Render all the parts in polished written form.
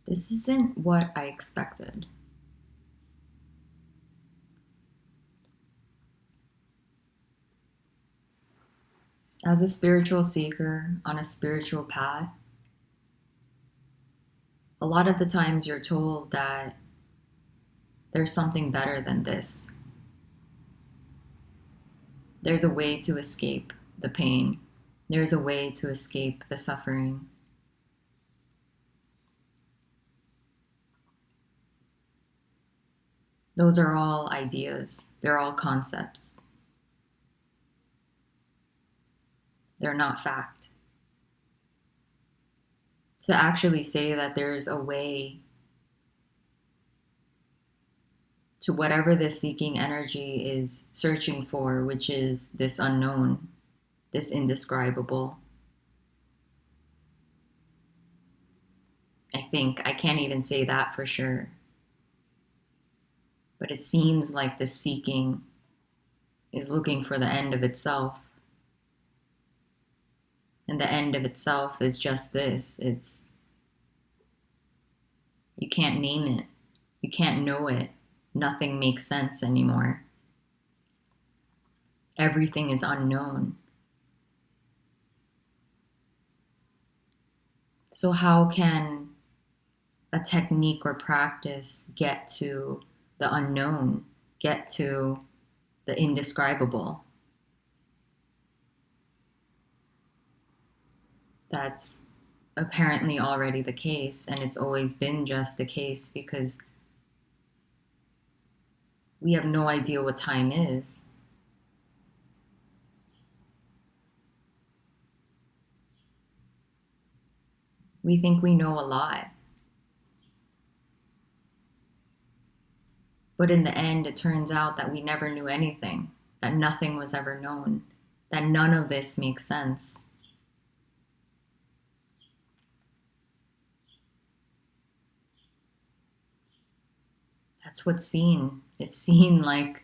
This isn't what I expected. As a spiritual seeker on a spiritual path, a lot of the times you're told that there's something better than this. There's a way to escape the pain. There's a way to escape the suffering. Those are all ideas. They're all concepts. They're not fact. To actually say that there's a way to whatever this seeking energy is searching for, which is this unknown, this indescribable. I can't even say that for sure. But it seems like the seeking is looking for the end of itself. And the end of itself is just this. You can't name it. You can't know it. Nothing makes sense anymore. Everything is unknown. So how can a technique or practice get to the unknown, get to the indescribable? That's apparently already the case, and it's always been just the case because we have no idea what time is. We think we know a lot. But in the end, it turns out that we never knew anything, that nothing was ever known, that none of this makes sense. That's what's seen. It's seen like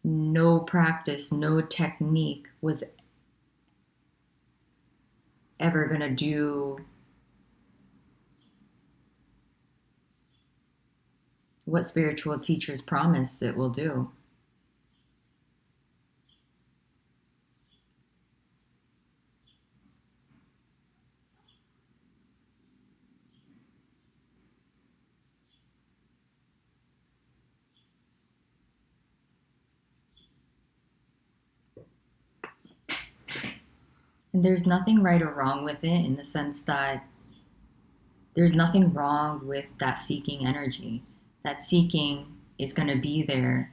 no practice, no technique was ever going to do what spiritual teachers promise it will do. And there's nothing right or wrong with it in the sense that there's nothing wrong with that seeking energy. That seeking is going to be there,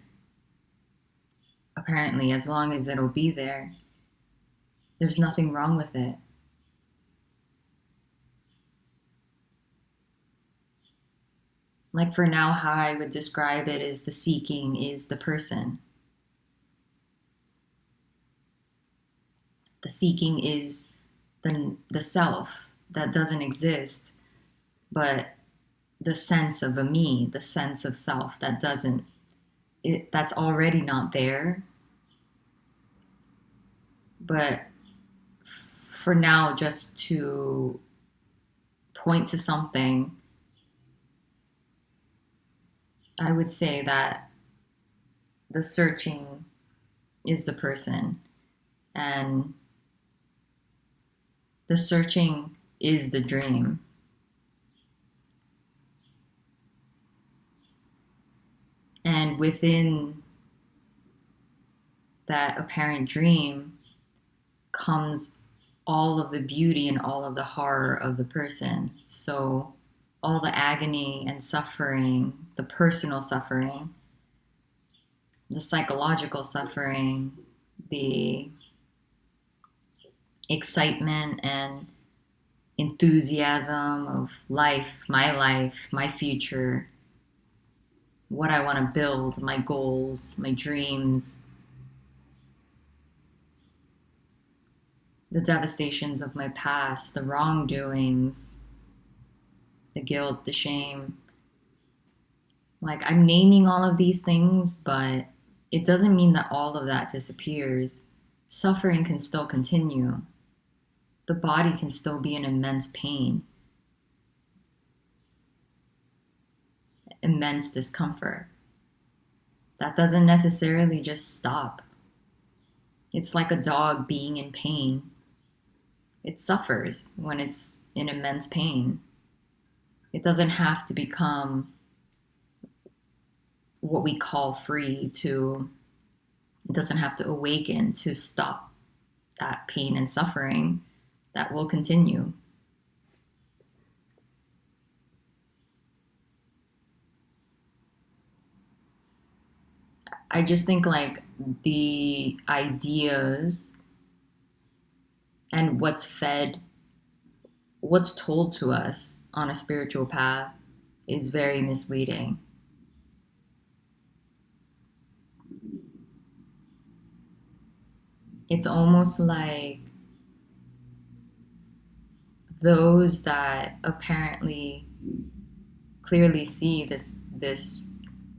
apparently, as long as it'll be there. There's nothing wrong with it. Like for now, how I would describe it is the seeking is the person. The seeking is the self that doesn't exist, but the sense of a me, the sense of self that doesn't, that's already not there. But for now, just to point to something, I would say that the searching is the person, and the searching is the dream. And within that apparent dream comes all of the beauty and all of the horror of the person. So all the agony and suffering, the personal suffering, the psychological suffering, the excitement and enthusiasm of life, my future, what I want to build, my goals, my dreams, the devastations of my past, the wrongdoings, the guilt, the shame. Like, I'm naming all of these things, but it doesn't mean that all of that disappears. Suffering can still continue. the body can still be in immense pain, immense discomfort. That doesn't necessarily just stop. It's like a dog being in pain. It suffers when it's in immense pain. It doesn't have to become what we call free to, it doesn't have to awaken to stop that pain and suffering that will continue. I just think like the ideas and what's told to us on a spiritual path is very misleading. It's almost like those that apparently clearly see this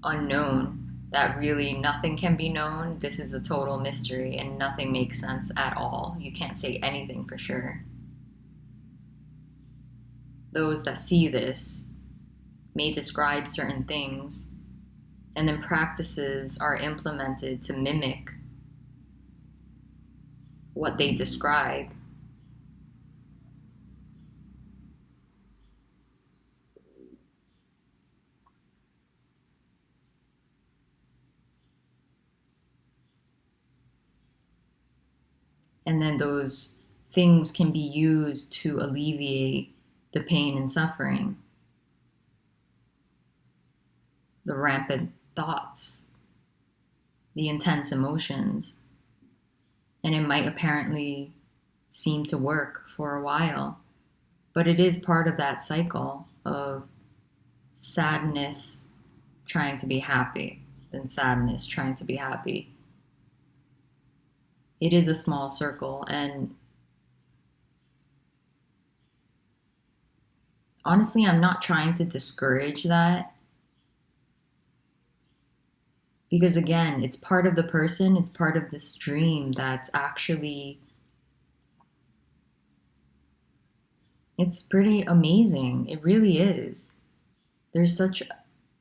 unknown, that really nothing can be known, this is a total mystery and nothing makes sense at all, you can't say anything for sure. Those that see this may describe certain things, and then practices are implemented to mimic what they describe. And then those things can be used to alleviate the pain and suffering, the rampant thoughts, the intense emotions. And it might apparently seem to work for a while, but it is part of that cycle of sadness trying to be happy, then sadness trying to be happy. It is a small circle, and honestly, I'm not trying to discourage that, because again, it's part of the person, it's part of this dream that's actually, it's pretty amazing. It really is. There's such,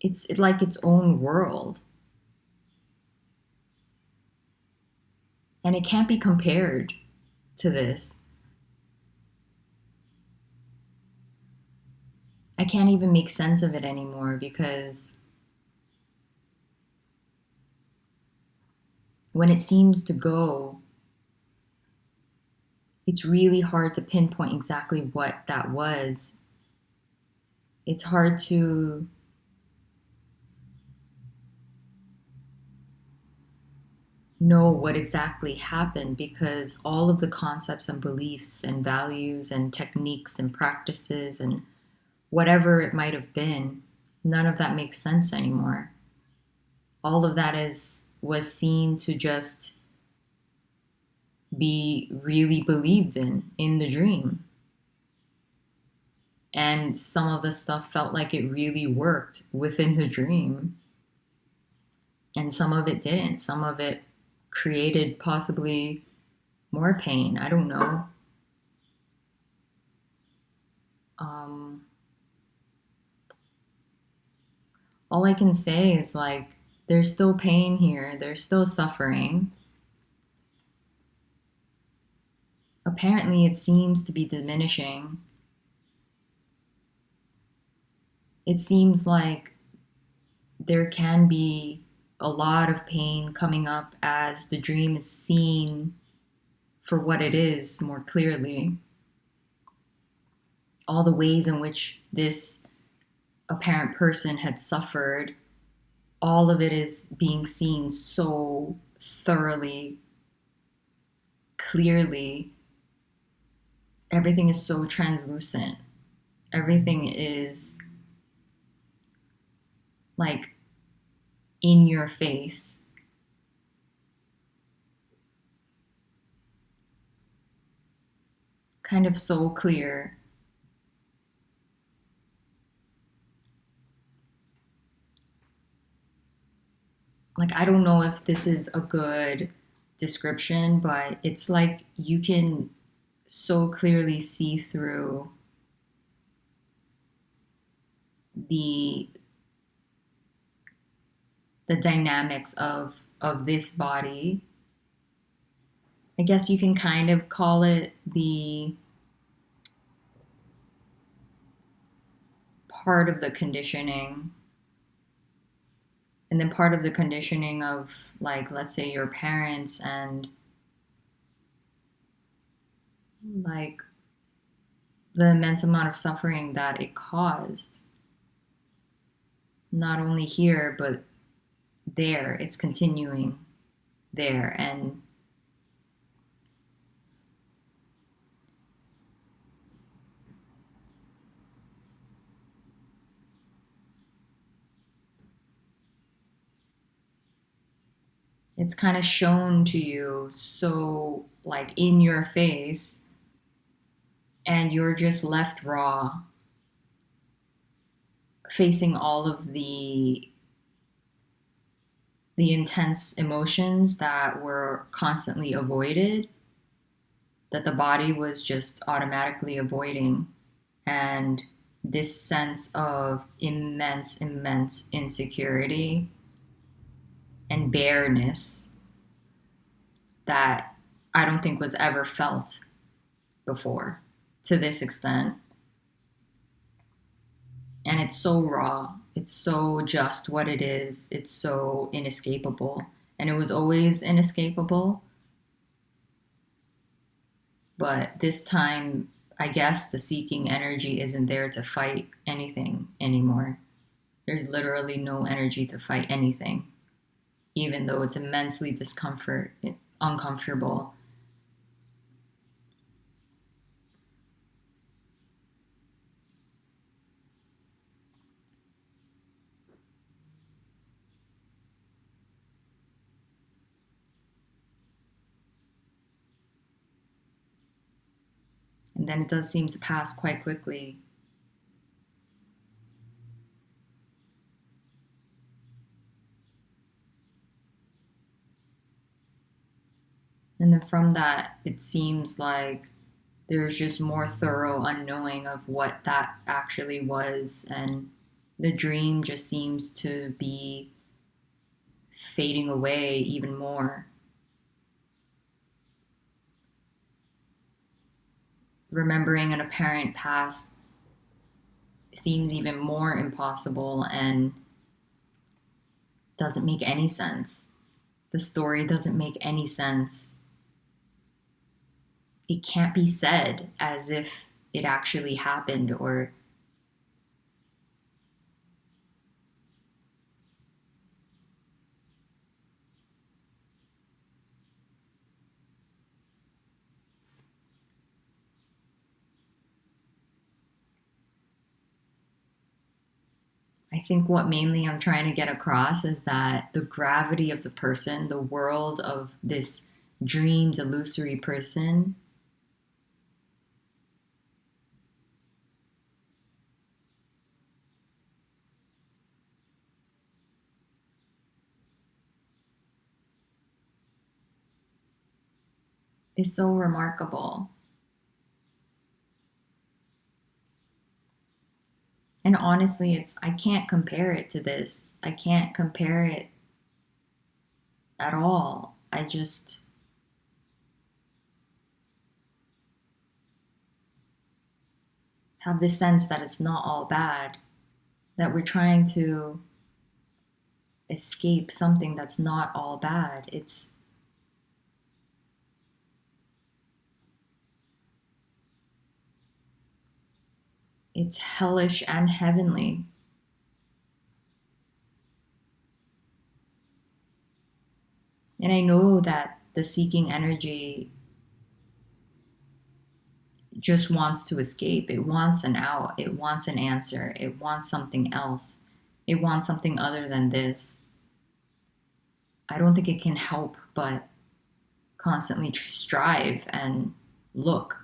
it's like its own world. And it can't be compared to this. I can't even make sense of it anymore, because when it seems to go, it's really hard to pinpoint exactly what that was. It's hard to know what exactly happened, because all of the concepts and beliefs and values and techniques and practices and whatever it might have been, none of that makes sense anymore. All of that was seen to just be really believed in the dream. And some of the stuff felt like it really worked within the dream. And some of it didn't. Some of it created possibly more pain. I don't know. All I can say is like, there's still pain here, there's still suffering. Apparently, it seems to be diminishing. It seems like there can be a lot of pain coming up as the dream is seen for what it is more clearly. All the ways in which this apparent person had suffered, all of it is being seen so thoroughly, clearly. Everything is so translucent. Everything is like in your face. Kind of so clear. Like, I don't know if this is a good description, but it's like you can so clearly see through the the dynamics of this body. I guess you can kind of call it the part of the conditioning, and then part of the conditioning of, like, let's say your parents, and like the immense amount of suffering that it caused, not only here but there. It's continuing there, and it's kind of shown to you so, like, in your face, and you're just left raw, facing all of the intense emotions that were constantly avoided, that the body was just automatically avoiding. And this sense of immense insecurity and bareness that I don't think was ever felt before to this extent. And it's so raw. It's so just what it is. It's so inescapable. And it was always inescapable. But this time, I guess the seeking energy isn't there to fight anything anymore. There's literally no energy to fight anything, even though it's immensely uncomfortable. And then it does seem to pass quite quickly. And then from that, it seems like there's just more thorough unknowing of what that actually was. And the dream just seems to be fading away even more. Remembering an apparent past seems even more impossible and doesn't make any sense. The story doesn't make any sense. It can't be said as if it actually happened, or I think what mainly I'm trying to get across is that the gravity of the person, the world of this dreamed illusory person, is so remarkable. And honestly, I can't compare it to this. I can't compare it at all. I just have this sense that it's not all bad, that we're trying to escape something that's not all bad. It's hellish and heavenly. And I know that the seeking energy just wants to escape. It wants an out. It wants an answer. It wants something else. It wants something other than this. I don't think it can help but constantly strive and look.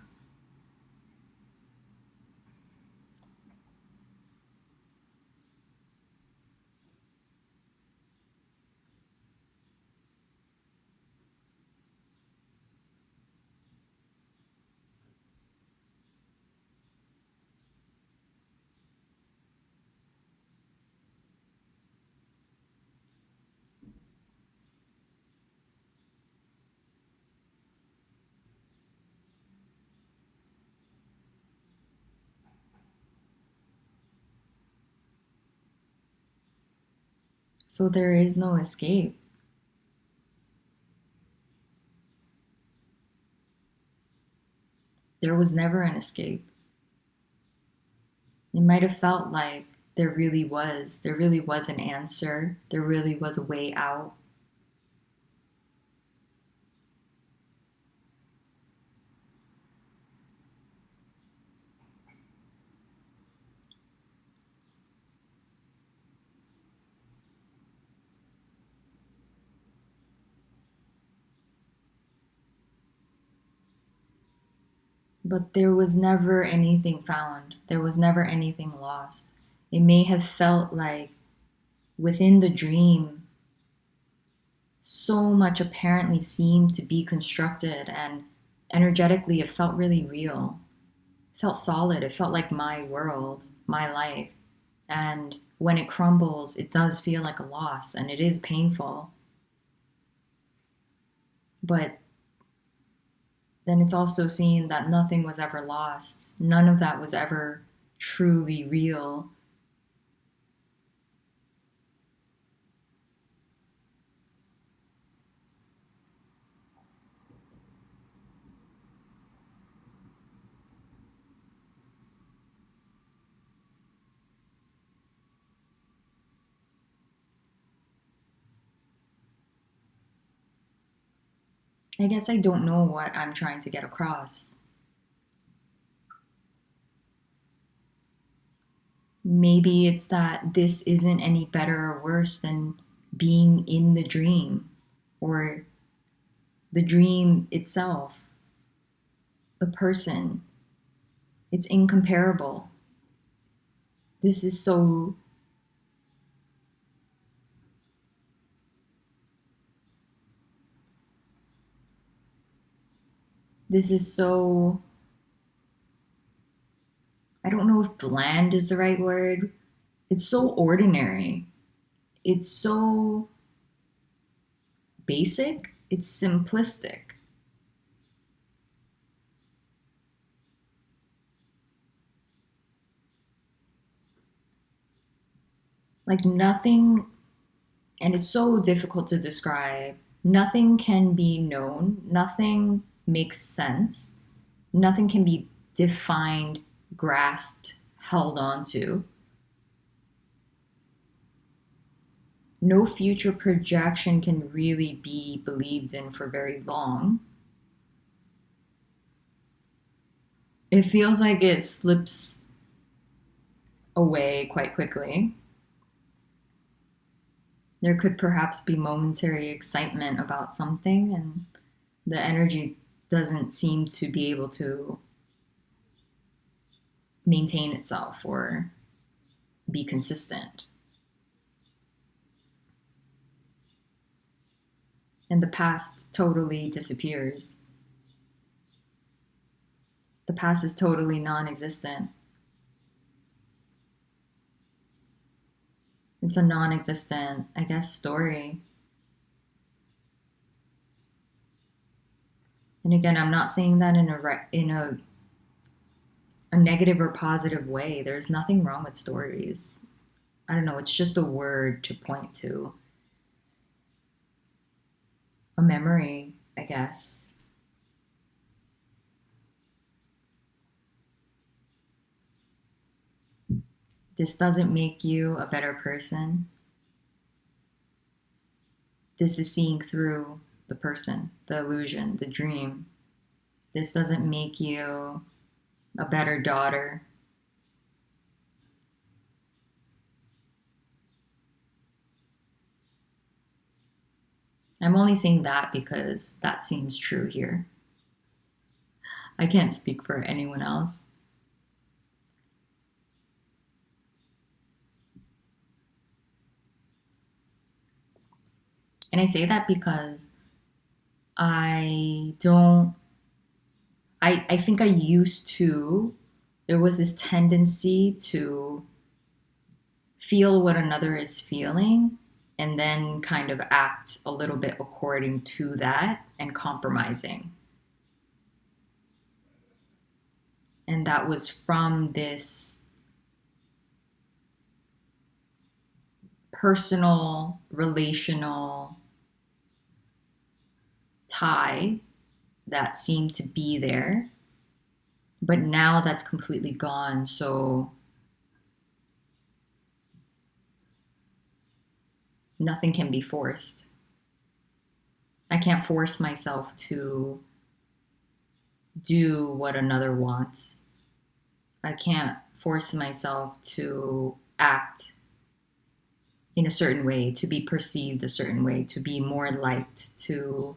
So there is no escape. There was never an escape. It might have felt like there really was an answer, there really was a way out. But there was never anything found, there was never anything lost. It may have felt like within the dream, so much apparently seemed to be constructed, and energetically, it felt really real. It felt solid. It felt like my world, my life. And when it crumbles, it does feel like a loss and it is painful. But then it's also seen that nothing was ever lost. None of that was ever truly real. I guess I don't know what I'm trying to get across. Maybe it's that this isn't any better or worse than being in the dream or the dream itself, the person. It's incomparable. This is so, this is so, I don't know if bland is the right word. It's so ordinary. It's so basic. It's simplistic. Like nothing, and it's so difficult to describe. Nothing can be known. Nothing makes sense. Nothing can be defined, grasped, held onto. No future projection can really be believed in for very long. It feels like it slips away quite quickly. There could perhaps be momentary excitement about something, and the energy doesn't seem to be able to maintain itself or be consistent. And the past totally disappears. The past is totally non existent. It's a non existent, I guess, story. And again, I'm not saying that in a negative or positive way. There's nothing wrong with stories. I don't know, it's just a word to point to a memory, I guess. This doesn't make you a better person. This is seeing through the person, the illusion, the dream. This doesn't make you a better daughter. I'm only saying that because that seems true here. I can't speak for anyone else. And I say that because I don't, I think I used to, there was this tendency to feel what another is feeling and then kind of act a little bit according to that and compromising. And that was from this personal, relational tie that seemed to be there. But now that's completely gone. So nothing can be forced. I can't force myself to do what another wants. I can't force myself to act in a certain way, to be perceived a certain way, to be more liked, to.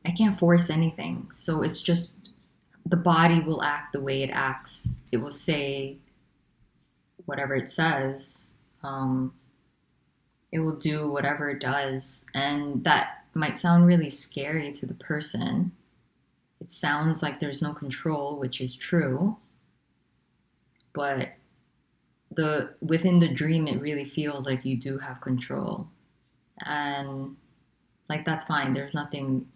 I can't force anything. So it's just the body will act the way it acts. It will say whatever it says. It will do whatever it does. And that might sound really scary to the person. It sounds like there's no control, which is true. But the within the dream it really feels like you do have control. And like that's fine. There's nothing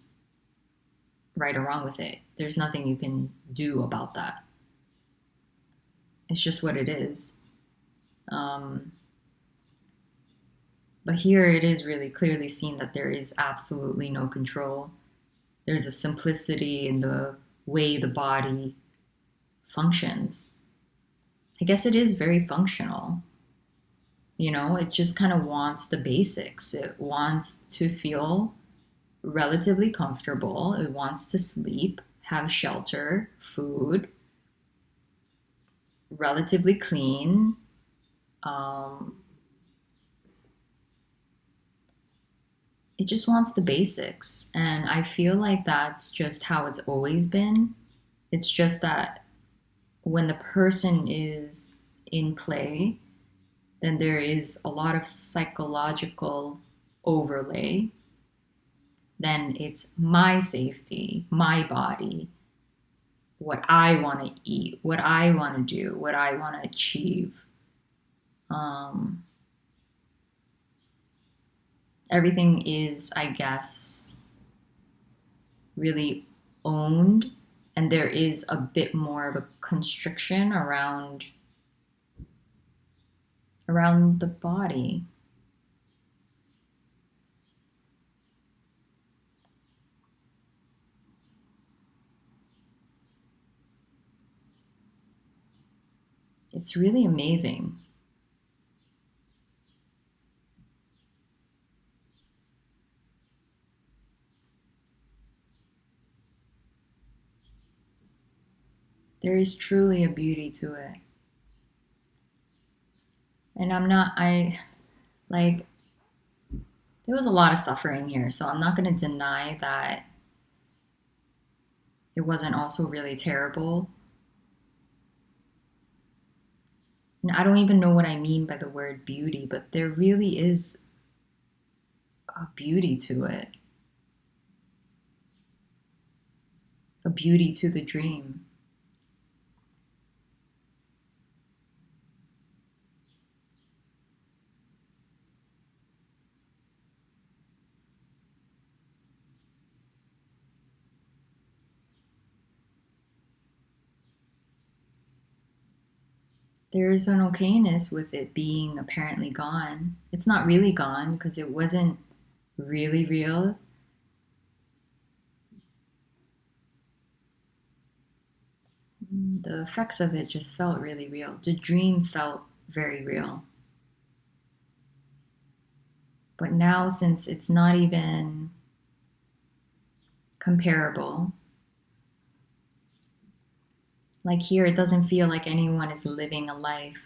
right or wrong with it. There's nothing you can do about that. It's just what it is. Um, but here it is really clearly seen that there is absolutely no control. There's a simplicity in the way the body functions. I guess it is very functional. You know, it just kind of wants the basics. It wants to feel relatively comfortable. It wants to sleep, have shelter, food, relatively clean. Um, it just wants the basics. And I feel like that's just how it's always been. It's just that when the person is in play, then there is a lot of psychological overlay. Then it's my safety, my body, what I want to eat, what I want to do, what I want to achieve. Um, Everything is, I guess, really owned, and there is a bit more of a constriction around the body. It's really amazing. There is truly a beauty to it. And I like, there was a lot of suffering here, so I'm not going to deny that it wasn't also really terrible. And I don't even know what I mean by the word beauty, but there really is a beauty to it, a beauty to the dream. There is an okayness with it being apparently gone. It's not really gone because it wasn't really real. The effects of it just felt really real. The dream felt very real. But now, since it's not even comparable, like here, it doesn't feel like anyone is living a life.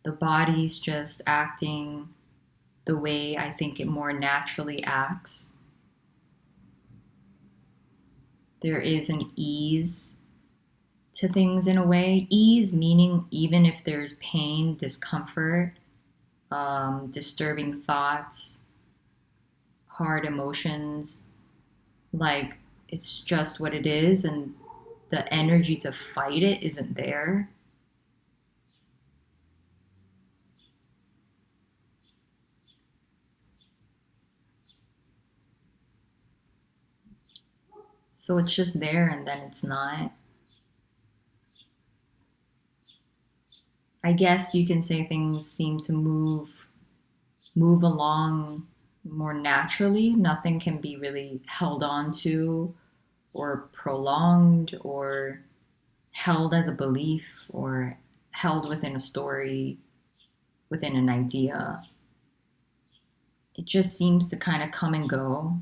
The body's just acting the way I think it more naturally acts. There is an ease to things in a way. Ease meaning even if there's pain, discomfort, disturbing thoughts, hard emotions, like it's just what it is, and the energy to fight it isn't there. So it's just there and then it's not. I guess you can say things seem to move along more naturally. Nothing can be really held on to or prolonged or held as a belief or held within a story, within an idea. It just seems to kind of come and go.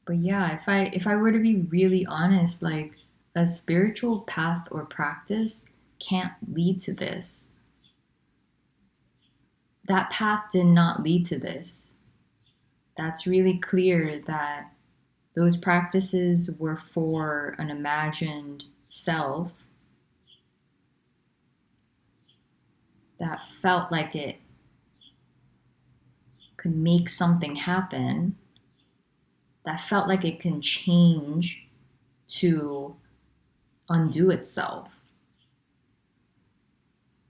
But yeah, if I were to be really honest, like a spiritual path or practice can't lead to this. That path did not lead to this. That's really clear that those practices were for an imagined self that felt like it could make something happen, that felt like it can change to undo itself,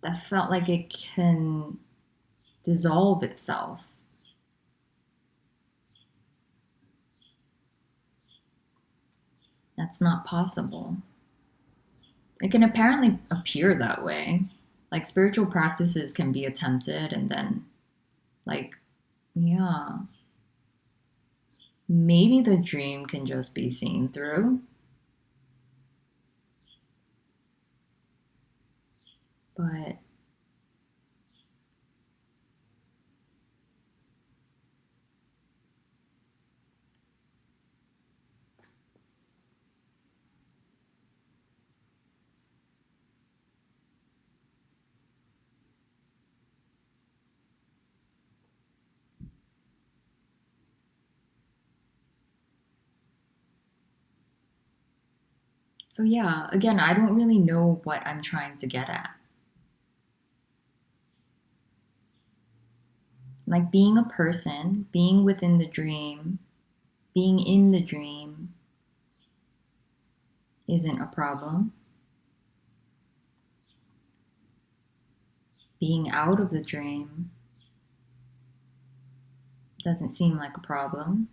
that felt like it can dissolve itself. That's not possible. It can apparently appear that way. Like spiritual practices can be attempted and then, like, yeah, maybe the dream can just be seen through. But so, yeah, again, I don't really know what I'm trying to get at. Like being a person, being within the dream, being in the dream isn't a problem. Being out of the dream doesn't seem like a problem.